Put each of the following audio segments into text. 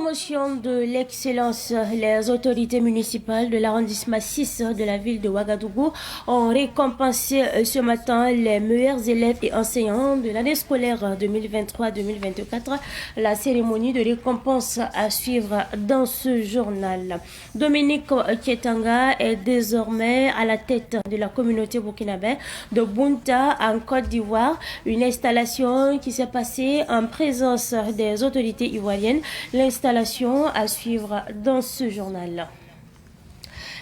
promotion de l'excellence, les autorités municipales de l'arrondissement 6 de la ville de Ouagadougou ont récompensé ce matin les meilleurs élèves et enseignants de l'année scolaire 2023-2024. La cérémonie de récompense à suivre dans ce journal. Dominique Kietanga est désormais à la tête de la communauté burkinabé de Bunta en Côte d'Ivoire. Une installation qui s'est passée en présence des autorités ivoiriennes. L'installation à suivre dans ce journal.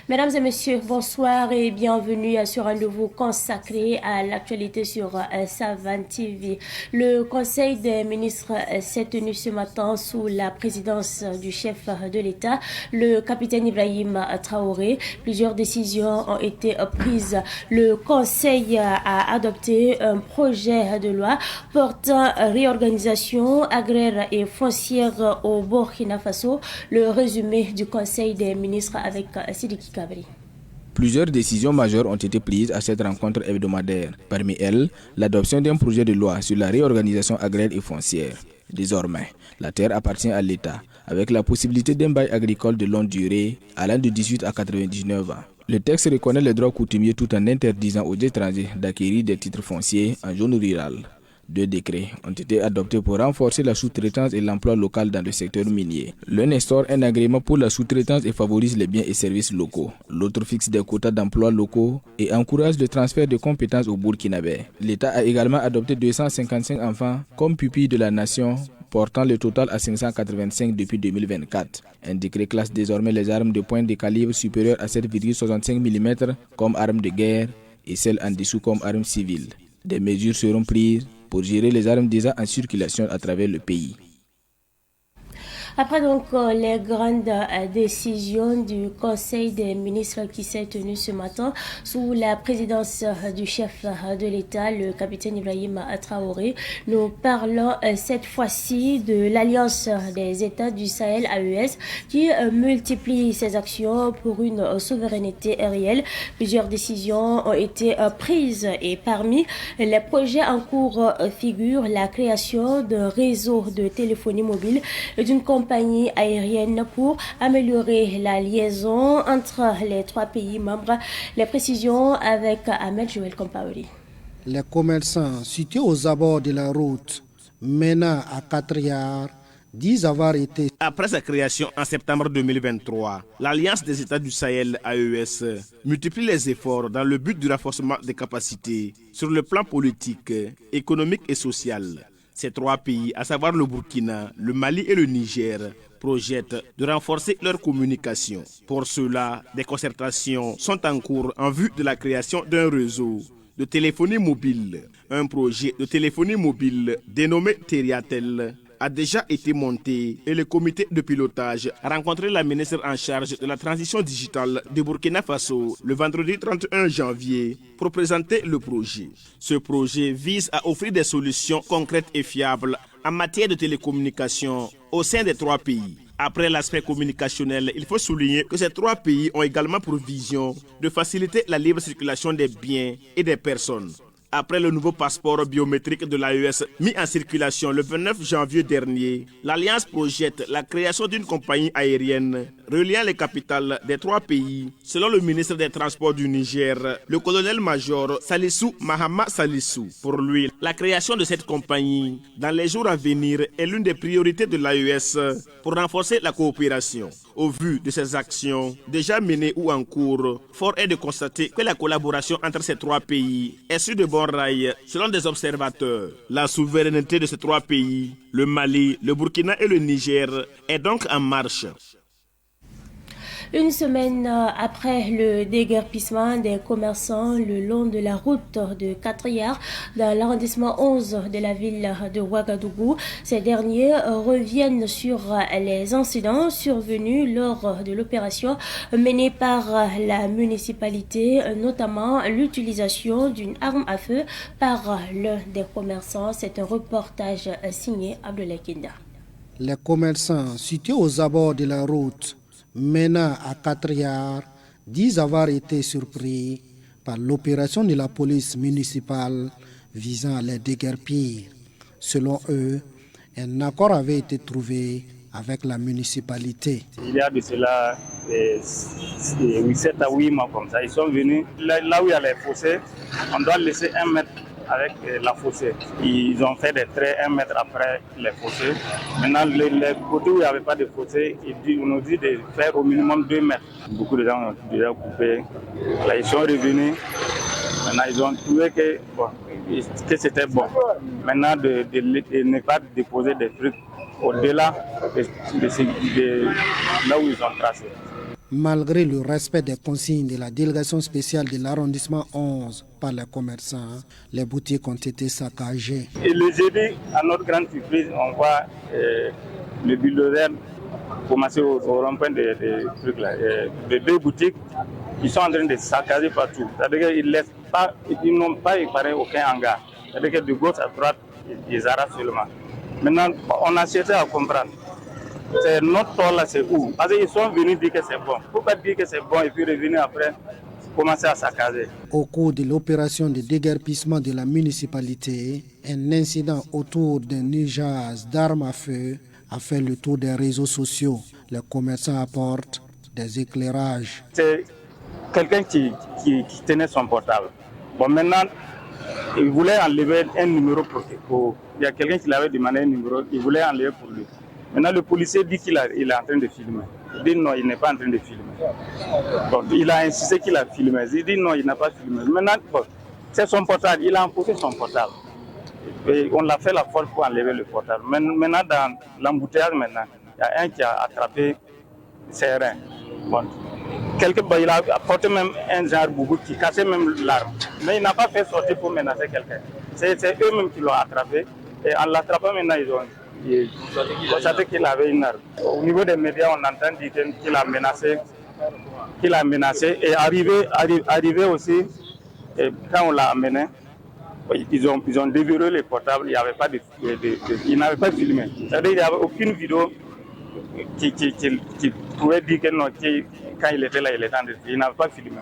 Mesdames et messieurs, bonsoir et bienvenue à ce rendez-vous consacré à l'actualité sur Savan TV. Le Conseil des ministres s'est tenu ce matin sous la présidence du chef de l'État, le capitaine Ibrahim Traoré. Plusieurs décisions ont été prises. Le Conseil a adopté un projet de loi portant réorganisation agraire et foncière au Burkina Faso. Le résumé du Conseil des ministres avec Sidiki Kabri. Plusieurs décisions majeures ont été prises à cette rencontre hebdomadaire. Parmi elles, l'adoption d'un projet de loi sur la réorganisation agraire et foncière. Désormais, la terre appartient à l'État, avec la possibilité d'un bail agricole de longue durée allant de 18 à 99 ans. Le texte reconnaît les droits coutumiers tout en interdisant aux étrangers d'acquérir des titres fonciers en zone rurale. 2 décrets ont été adoptés pour renforcer la sous-traitance et l'emploi local dans le secteur minier. L'un instaure un agrément pour la sous-traitance et favorise les biens et services locaux. L'autre fixe des quotas d'emplois locaux et encourage le transfert de compétences au Burkinabé. L'État a également adopté 255 enfants comme pupilles de la nation, portant le total à 585 depuis 2024. Un décret classe désormais les armes de pointe de calibre supérieur à 7,65 mm comme armes de guerre et celles en dessous comme armes civiles. Des mesures seront prises pour gérer les armes déjà en circulation à travers le pays. Après donc les grandes décisions du Conseil des ministres qui s'est tenu ce matin sous la présidence du chef de l'État, le capitaine Ibrahim Traoré, nous parlons cette fois-ci de l'Alliance des États du Sahel AES qui multiplie ses actions pour une souveraineté réelle. Plusieurs décisions ont été prises et parmi les projets en cours figure la création d'un réseau de téléphonie mobile et d'une compagnie aérienne pour améliorer la liaison entre les 3 pays membres. Les précisions avec Ahmed Joël Kompaori. Les commerçants situés aux abords de la route menant à Katriar disent avoir été... Après sa création en septembre 2023, l'Alliance des États du Sahel AES multiplie les efforts dans le but du renforcement des capacités sur le plan politique, économique et social. Ces 3 pays, à savoir le Burkina, le Mali et le Niger, projettent de renforcer leur communication. Pour cela, des concertations sont en cours en vue de la création d'un réseau de téléphonie mobile. Un projet de téléphonie mobile dénommé Teriatel a déjà été monté et le comité de pilotage a rencontré la ministre en charge de la transition digitale de Burkina Faso le vendredi 31 janvier pour présenter le projet. Ce projet vise à offrir des solutions concrètes et fiables en matière de télécommunications au sein des 3 pays. Après l'aspect communicationnel, il faut souligner que ces 3 pays ont également pour vision de faciliter la libre circulation des biens et des personnes. Après le nouveau passeport biométrique de l'AES mis en circulation le 29 janvier dernier, l'Alliance projette la création d'une compagnie aérienne reliant les capitales des 3 pays. Selon le ministre des Transports du Niger, le colonel-major Salissou Mahama Salissou. Pour lui, la création de cette compagnie dans les jours à venir est l'une des priorités de l'AES pour renforcer la coopération. Au vu de ces actions déjà menées ou en cours, fort est de constater que la collaboration entre ces 3 pays est sur de bons rails selon des observateurs. La souveraineté de ces 3 pays, le Mali, le Burkina et le Niger, est donc en marche. Une semaine après le déguerpissement des commerçants le long de la route de Katriar dans l'arrondissement 11 de la ville de Ouagadougou, ces derniers reviennent sur les incidents survenus lors de l'opération menée par la municipalité, notamment l'utilisation d'une arme à feu par l'un des commerçants. C'est un reportage signé Abdoulaye Kinda. Les commerçants situés aux abords de la route menant à Katriar disent avoir été surpris par l'opération de la police municipale visant à les déguerpir. Selon eux, un accord avait été trouvé avec la municipalité. Il y a de cela 7 à 8 mois comme ça. Ils sont venus, là où il y a les fossés, on doit laisser 1 mètre avec la fossée. Ils ont fait des traits 1 mètre après les fossés. Maintenant, les côtés où il n'y avait pas de fossé, on nous dit de faire au minimum 2 mètres. Beaucoup de gens ont déjà coupé. Là, ils sont revenus. Maintenant, ils ont trouvé que c'était bon. Maintenant, de ne pas déposer des trucs au-delà de là où ils ont tracé. Malgré le respect des consignes de la délégation spéciale de l'arrondissement 11 par les commerçants, les boutiques ont été saccagées. Et le jeudi, à notre grande surprise, on voit le bulldozer commencer au rond-point des trucs là. De 2 boutiques qui sont en train de saccager partout. C'est-à-dire qu'ils n'ont pas épargné aucun hangar. C'est-à-dire que de gauche à droite, ils arrachent seulement. Maintenant, on a cherché à comprendre. C'est notre tour là, c'est où? Parce qu'ils sont venus dire que c'est bon. Pourquoi dire que c'est bon et puis revenir après, commencer à saccager? Au cours de l'opération de déguerpissement de la municipalité, un incident autour d'un usage d'armes à feu a fait le tour des réseaux sociaux. Les commerçants apportent des éclairages. C'est quelqu'un qui tenait son portable. Bon, maintenant, il voulait enlever un numéro pour il y a quelqu'un qui l'avait demandé un numéro, il voulait enlever pour lui. Maintenant, le policier dit qu'il est en train de filmer. Il dit non, il n'est pas en train de filmer. Bon, il a insisté qu'il a filmé. Il dit non, il n'a pas filmé. Maintenant, c'est son portable. Il a emporté son portable. Et on l'a fait la force pour enlever le portable. Maintenant, dans l'embouteillage, il y a un qui a attrapé ses reins. Bon, il a apporté même un genre boubou qui cassait même l'arme. Mais il n'a pas fait sortir pour menacer quelqu'un. C'est eux-mêmes qui l'ont attrapé. Et en l'attrapant, maintenant, ils ont constaté qu'il avait une arme. Au niveau des médias, on entend dire qu'il a menacé. Et arrivé aussi, et quand on l'a amené, ils ont déverrouillé les portables. Il n'avait pas filmé. C'est-à-dire qu'il n'y avait aucune vidéo qui pouvait dire que non, quand il était là, il était en train de filmer. Il n'avait pas filmé.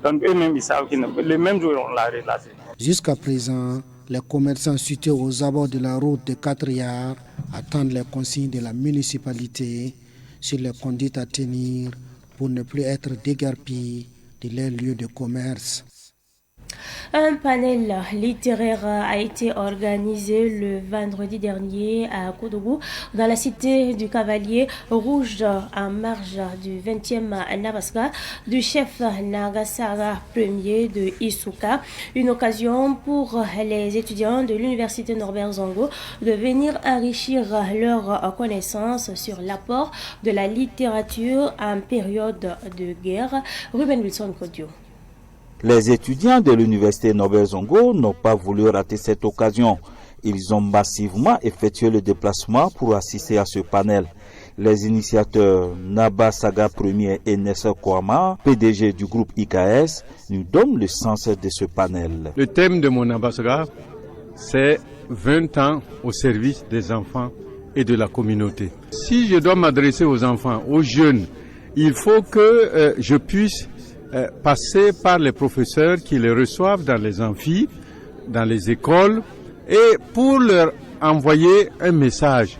Donc eux-mêmes, ils savent le même jour, on l'a relâché. Jusqu'à présent, les commerçants situés aux abords de la route de 4 Yard attendent les consignes de la municipalité sur les conduites à tenir pour ne plus être déguerpis de leurs lieux de commerce. Un panel littéraire a été organisé le vendredi dernier à Koudougou, dans la cité du Cavalier Rouge, en marge du 20e Nabaska du chef Nagasara Ier de Isuka. Une occasion pour les étudiants de l'université Norbert Zongo de venir enrichir leurs connaissances sur l'apport de la littérature en période de guerre. Ruben Wilson Kodio. Les étudiants de l'université Norbert Zongo n'ont pas voulu rater cette occasion. Ils ont massivement effectué le déplacement pour assister à ce panel. Les initiateurs Naba Saga Ier et Nessa Kouama, PDG du groupe IKS, nous donnent le sens de ce panel. Le thème de mon Naba Saga, c'est 20 ans au service des enfants et de la communauté. Si je dois m'adresser aux enfants, aux jeunes, il faut que je puisse passer par les professeurs qui les reçoivent dans les amphis, dans les écoles, et pour leur envoyer un message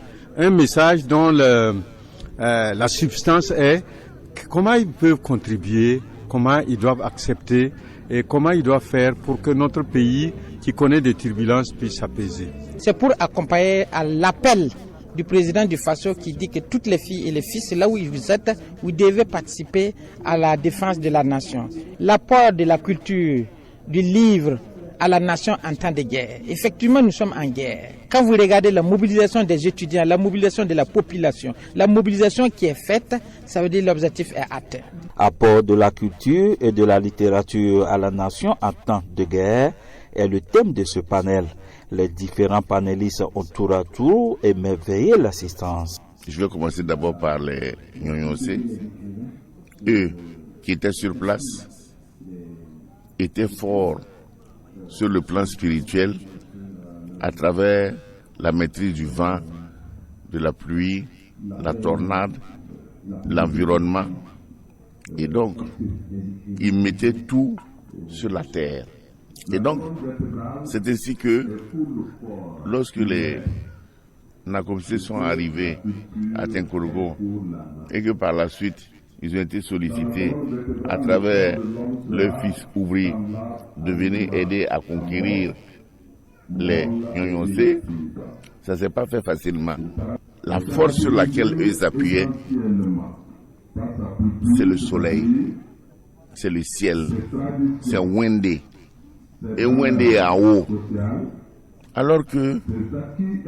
dont la substance est comment ils peuvent contribuer, comment ils doivent accepter et comment ils doivent faire pour que notre pays qui connaît des turbulences puisse s'apaiser. C'est pour accompagner à l'appel du président du FASO qui dit que toutes les filles et les fils, là où vous êtes, vous devez participer à la défense de la nation. L'apport de la culture, du livre à la nation en temps de guerre. Effectivement, nous sommes en guerre. Quand vous regardez la mobilisation des étudiants, la mobilisation de la population, la mobilisation qui est faite, ça veut dire que l'objectif est atteint. Apport de la culture et de la littérature à la nation en temps de guerre est le thème de ce panel. Les différents panélistes ont tour à tour émerveillé l'assistance. Je vais commencer d'abord par les Nyonyosé. Eux qui étaient sur place étaient forts sur le plan spirituel à travers la maîtrise du vent, de la pluie, la tornade, l'environnement. Et donc, ils mettaient tout sur la terre. Et donc, c'est ainsi que lorsque les Nakomsé sont arrivés à Tinkorgo et que par la suite, ils ont été sollicités à travers leur fils ouvrier de venir aider à conquérir les Nyonyonsé. Ça ne s'est pas fait facilement. La force sur laquelle eux s'appuyaient, c'est le soleil, c'est le ciel, c'est Wende. Et Wende est en haut. Alors que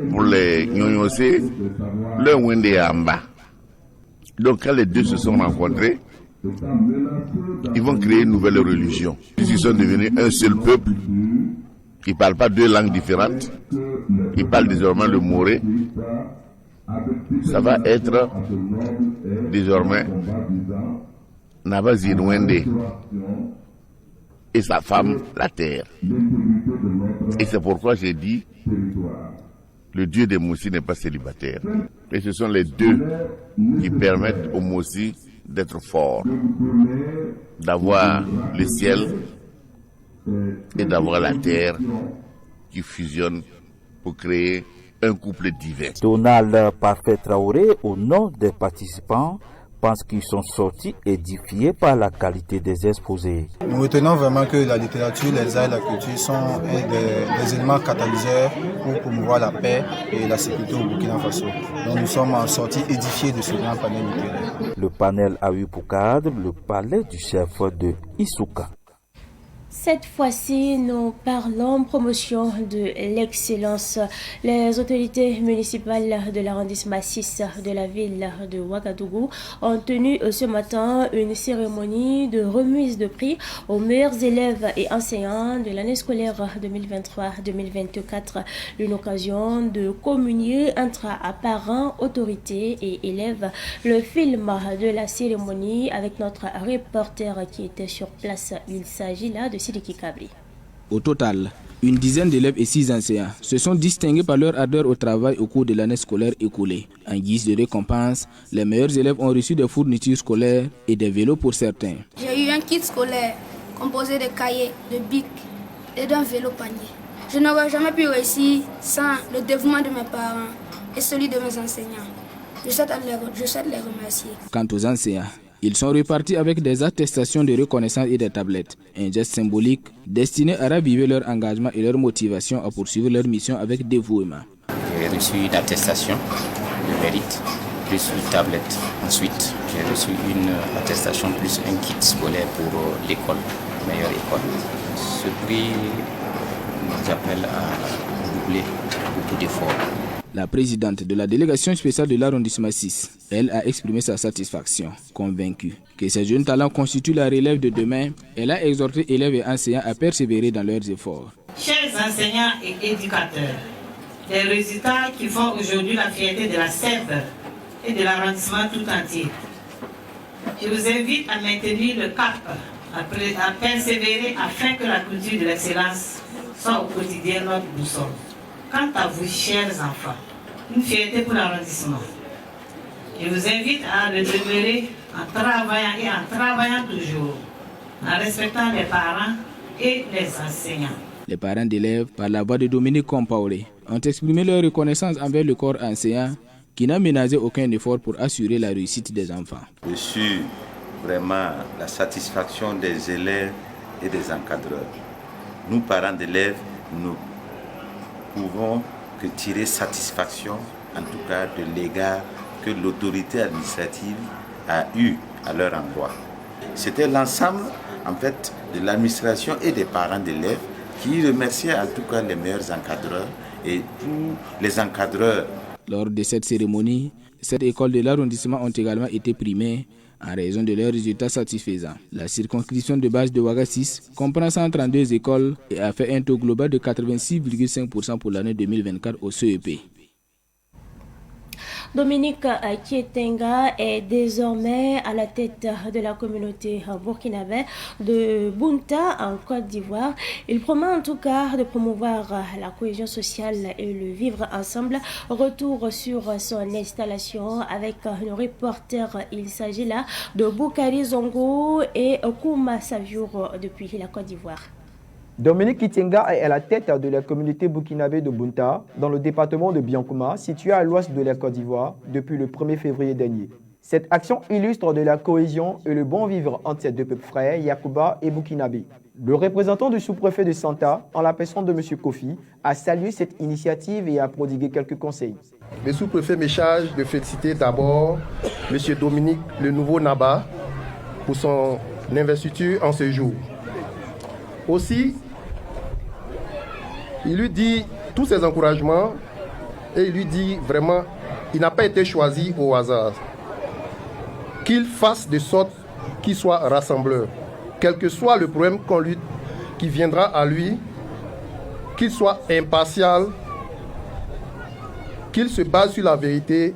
pour les Nyonyonsé, le Wende est en bas. Donc quand les deux se sont rencontrés, ils vont créer une nouvelle religion. Ils sont devenus un seul peuple. Ils ne parlent pas deux langues différentes. Ils parlent désormais le moré. Ça va être désormais Nabazine Wende et sa femme, la terre. Et c'est pourquoi j'ai dit, le dieu des Mossi n'est pas célibataire. Et ce sont les deux qui permettent aux Mossi d'être forts, d'avoir le ciel et d'avoir la terre qui fusionnent pour créer un couple divin. Donald Parfait Traoré, au nom des participants, pense qu'ils sont sortis édifiés par la qualité des exposés. Nous retenons vraiment que la littérature, les arts et la culture sont des éléments catalyseurs pour promouvoir la paix et la sécurité au Burkina Faso. Donc nous sommes sortis édifiés de ce grand panel littéraire. Le panel a eu pour cadre le palais du chef de Issouka. Cette fois-ci, nous parlons promotion de l'excellence. Les autorités municipales de l'arrondissement 6 de la ville de Ouagadougou ont tenu ce matin une cérémonie de remise de prix aux meilleurs élèves et enseignants de l'année scolaire 2023-2024. Une occasion de communier entre parents, autorités et élèves. Le film de la cérémonie avec notre reporter qui était sur place, il s'agit là de Sidiki Kabri. Au total, une dizaine d'élèves et 6 enseignants se sont distingués par leur ardeur au travail au cours de l'année scolaire écoulée. En guise de récompense, les meilleurs élèves ont reçu des fournitures scolaires et des vélos pour certains. J'ai eu un kit scolaire composé de cahiers, de bics et d'un vélo panier. Je n'aurais jamais pu réussir sans le dévouement de mes parents et celui de mes enseignants. Je souhaite les remercier. Quant aux enseignants, ils sont repartis avec des attestations de reconnaissance et des tablettes, un geste symbolique destiné à raviver leur engagement et leur motivation à poursuivre leur mission avec dévouement. J'ai reçu une attestation de mérite, plus une tablette. Ensuite, j'ai reçu une attestation plus un kit scolaire pour l'école, meilleure école. Ce prix nous appelle à doubler beaucoup d'efforts. La présidente de la délégation spéciale de l'arrondissement 6, elle a exprimé sa satisfaction, convaincue que ces jeunes talents constituent la relève de demain. Elle a exhorté élèves et enseignants à persévérer dans leurs efforts. Chers enseignants et éducateurs, les résultats qui font aujourd'hui la fierté de la Sèvre et de l'arrondissement tout entier. Je vous invite à maintenir le cap, à persévérer afin que la culture de l'excellence soit au quotidien notre boussole. Quant à vous, chers enfants, une fierté pour l'arrondissement. Je vous invite à le demeurer en travaillant toujours, en respectant les parents et les enseignants. Les parents d'élèves, par la voix de Dominique Compaoré, ont exprimé leur reconnaissance envers le corps enseignant qui n'a ménagé aucun effort pour assurer la réussite des enfants. Je suis vraiment la satisfaction des élèves et des encadreurs. Nous, parents d'élèves, nous pouvons que tirer satisfaction, en tout cas de l'égard que l'autorité administrative a eu à leur endroit. C'était l'ensemble en fait de l'administration et des parents d'élèves qui remerciaient en tout cas les meilleurs encadreurs et tous les encadreurs. Lors de cette cérémonie, 7 écoles de l'arrondissement ont également été primées en raison de leurs résultats satisfaisants. La circonscription de base de Ouaga 6 comprend 132 écoles et a fait un taux global de 86,5% pour l'année 2024 au CEP. Dominique Kietenga est désormais à la tête de la communauté burkinabé de Bunta en Côte d'Ivoire. Il promet en tout cas de promouvoir la cohésion sociale et le vivre ensemble. Retour sur son installation avec nos reporters. Il s'agit là de Boukari Zongo et Kouma Saviour depuis la Côte d'Ivoire. Dominique Kitenga est à la tête de la communauté burkinabé de Bunta, dans le département de Biankouma, situé à l'ouest de la Côte d'Ivoire, depuis le 1er février dernier. Cette action illustre de la cohésion et le bon vivre entre ces deux peuples frères, Yakuba et Burkinabé. Le représentant du sous-préfet de Santa, en la personne de M. Kofi, a salué cette initiative et a prodigué quelques conseils. Le sous-préfet me charge de féliciter d'abord M. Dominique, le nouveau Naba, pour son investiture en ce jour. Aussi, il lui dit tous ses encouragements et il lui dit vraiment, il n'a pas été choisi au hasard. Qu'il fasse de sorte qu'il soit rassembleur. Quel que soit le problème qui viendra à lui, qu'il soit impartial, qu'il se base sur la vérité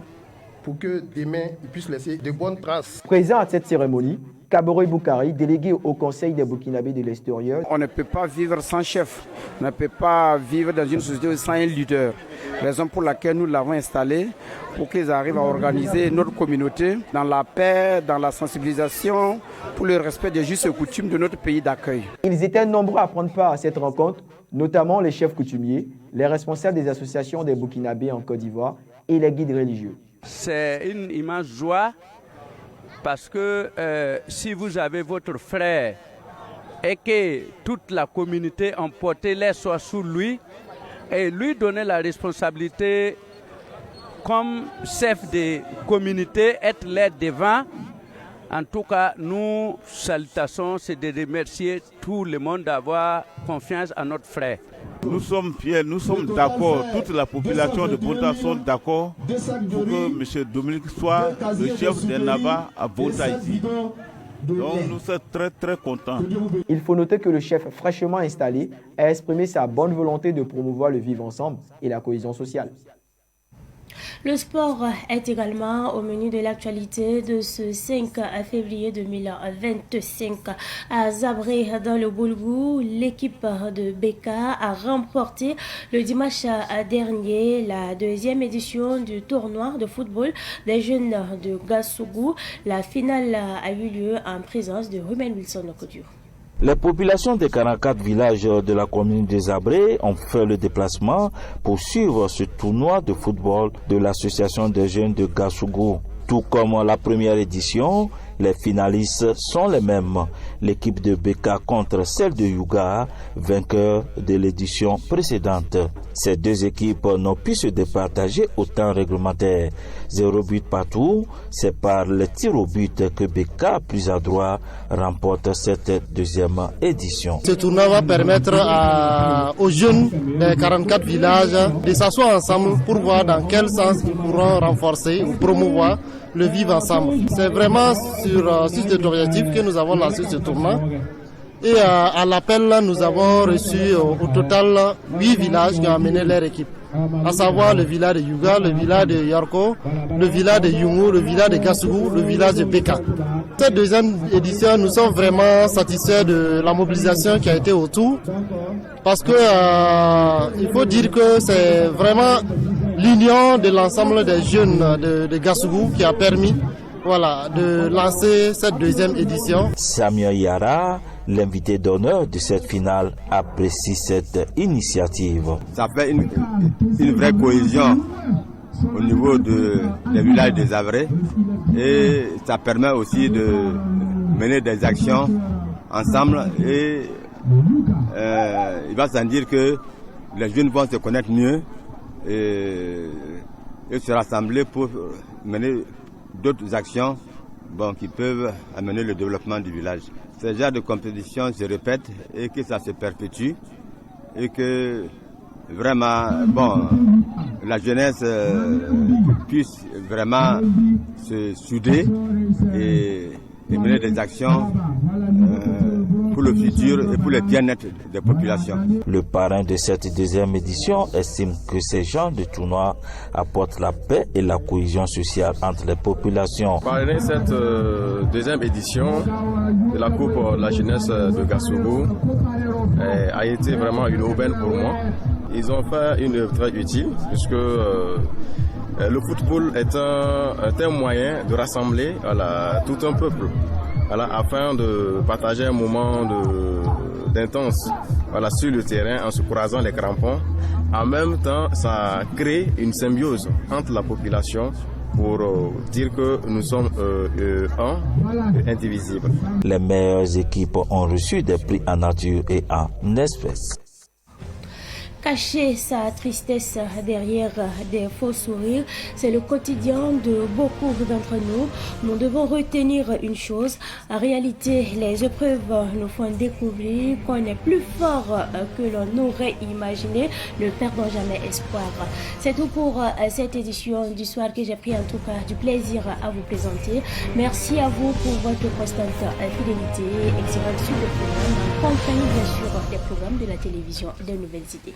pour que demain il puisse laisser de bonnes traces. Présent à cette cérémonie, Kaboroy Boukari, délégué au Conseil des Burkinabés de l'extérieur. On ne peut pas vivre sans chef, on ne peut pas vivre dans une société sans un leader. Raison pour laquelle nous l'avons installé, pour qu'ils arrivent à organiser notre communauté dans la paix, dans la sensibilisation, pour le respect des justes coutumes de notre pays d'accueil. Ils étaient nombreux à prendre part à cette rencontre, notamment les chefs coutumiers, les responsables des associations des Burkinabés en Côte d'Ivoire et les guides religieux. C'est une immense joie. Parce que si vous avez votre frère et que toute la communauté emportée les soit sous lui et lui donner la responsabilité comme chef de communauté, être là devant, en tout cas, nous, salutations, c'est de remercier tout le monde d'avoir confiance à notre frère. Nous sommes fiers, nous sommes d'accord, toute la population de Bunta sont d'accord pour que M. Dominique soit le chef des Naba à Bunta ici. Donc nous sommes très très contents. Il faut noter que le chef fraîchement installé a exprimé sa bonne volonté de promouvoir le vivre ensemble et la cohésion sociale. Le sport est également au menu de l'actualité de ce 5 février 2025. À Zabré, dans le Boulgou, l'équipe de Beka a remporté le dimanche dernier la deuxième édition du tournoi de football des jeunes de Gassougou. La finale a eu lieu en présence de Ruben Wilson Okodio. Les populations des 44 villages de la commune de Zabré ont fait le déplacement pour suivre ce tournoi de football de l'association des jeunes de Gassougou. Tout comme la première édition, les finalistes sont les mêmes. L'équipe de Beka contre celle de Yuga, vainqueur de l'édition précédente. Ces deux équipes n'ont pu se départager au temps réglementaire. 0 but partout, c'est par les tirs au but que Beka, plus adroit, remporte cette deuxième édition. Ce tournoi va permettre aux jeunes des 44 villages de s'asseoir ensemble pour voir dans quel sens ils pourront renforcer ou promouvoir le vivre ensemble. C'est vraiment sur cet objectif que nous avons lancé ce tournoi. Et à l'appel, nous avons reçu au total 8 villages qui ont amené leur équipe. À savoir le village de Yuga, le village de Yarko, le village de Yungu, le village de Gassougou, le village de Beka. Cette deuxième édition, nous sommes vraiment satisfaits de la mobilisation qui a été autour. Parce que il faut dire que c'est vraiment l'union de l'ensemble des jeunes de Gassougou qui a permis de lancer cette deuxième édition. Samuel Yara, l'invité d'honneur de cette finale, apprécie cette initiative. Ça fait une vraie cohésion au niveau des villages des Zabré et ça permet aussi de mener des actions ensemble et il va sans dire que les jeunes vont se connaître mieux et se rassembler pour mener d'autres actions qui peuvent amener le développement du village. Ce genre de compétition se répète et que ça se perpétue et que vraiment la jeunesse puisse vraiment se souder et mener des actions pour le futur et pour le bien-être des populations. Le parrain de cette deuxième édition estime que ces genres de tournois apportent la paix et la cohésion sociale entre les populations. Parrainer cette deuxième édition de la Coupe de la jeunesse de Gassougou a été vraiment une aubaine pour moi. Ils ont fait une œuvre très utile puisque le football est un moyen de rassembler tout un peuple afin de partager un moment d'intense sur le terrain en se croisant les crampons. En même temps, ça crée une symbiose entre la population pour dire que nous sommes indivisibles. Les meilleures équipes ont reçu des prix en nature et en espèces. Cacher sa tristesse derrière des faux sourires, c'est le quotidien de beaucoup d'entre nous. Nous devons retenir une chose. En réalité, les épreuves nous font découvrir qu'on est plus fort que l'on aurait imaginé. Ne perdons jamais espoir. C'est tout pour cette édition du soir que j'ai pris en tout cas du plaisir à vous présenter. Merci à vous pour votre constante fidélité. Excellente suite de programme en compagnie bien sûr des programmes de la télévision de Nouvelles Idées.